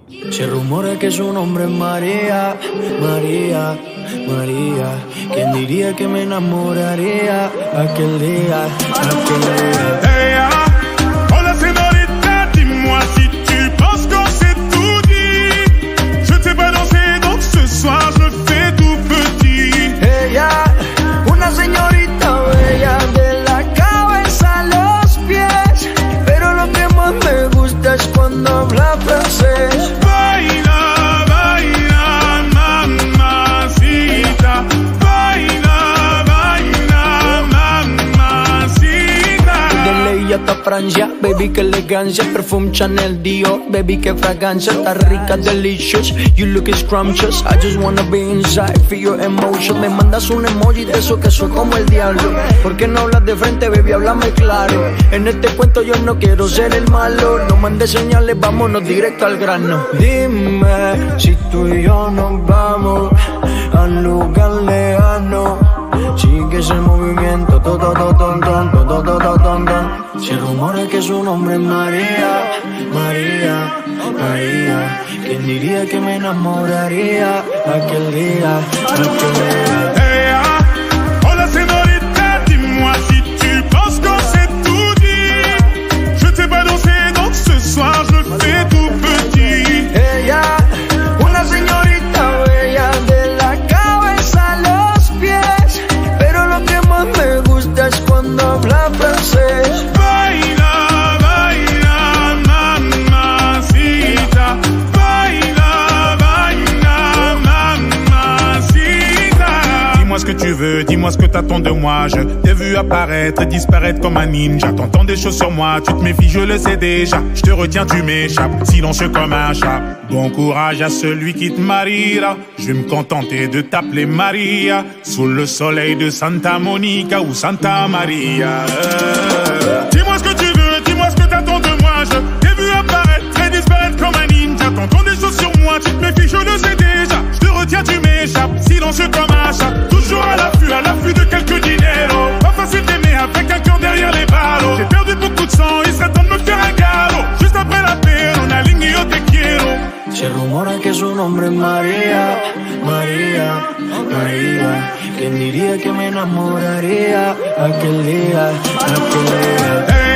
Se rumora que su nombre es María, María, María. ¿Quién diría que me enamoraría aquel día, aquel día? Hey, hola señorita, dis-moi si tu penses qu'on s'est tout dit. Je t'ai pas dansé, donc ce soir je fais tout petit. Ella, una señorita bella de la cabeza a los pies, pero lo que más me gusta es cuando habla francés. Baila, baila, mamacita. Baila, baila, mamacita. De ley hasta Francia, baby, qué elegancia. Perfume Chanel, Dior, baby, qué fragancia. Está rica, delicious, you look scrumptious. I just wanna be inside, feel your emotion. Me mandas un emoji de eso que soy como el diablo. ¿Por qué no hablas de frente, baby? Háblame claro. En este cuento yo no quiero ser el malo. No mandes señales, vámonos directo al grano. Dime si tú y yo nos vamos al lugar lejano. Sigue ese movimiento, se rumora que su nombre es María, María, María. ¿Quién diría que me enamoraría aquel día, aquel día? Hey, hola señorita, dis-moi si tu penses qu'on s'est tout dit. Je t'ai pas dansé, donc ce soir je fais tout petit. Ella, una señorita bella de la cabeza a los pies, pero lo que más me gusta es cuando habla francés. Baila, baila, mamacita. Baila, baila, mamacita. Dis-moi ce que tu veux, dis-moi ce que t'attends de moi. Je t'ai vu apparaître et disparaître comme un ninja. T'entends des choses sur moi, tu te méfies, je le sais déjà. Je te retiens, tu m'échappes, silencieux comme un chat. Bon courage à celui qui te mariera. Je vais me contenter de t'appeler Maria. Sous le soleil de Santa Monica ou Santa Maria. Dis-moi ce que tu veux, dis-moi ce que t'attends de moi. Je t'ai vu apparaître et disparaître comme un ninja. T'entends des choses sur moi, tu te méfies, je le sais déjà. Je te retiens, tu m'échappes, silencieux comme un chat. Toujours à l'affût de quelques dineros. Pas facile d'aimer avec un cœur derrière les ballots. J'ai perdu beaucoup de sang, il serait temps de me faire un galop. Juste après la paix, on aligne yo te quiero. Se rumora que su nombre es María, María, María. ¿Quién diría que me enamoraría aquel día, aquel día?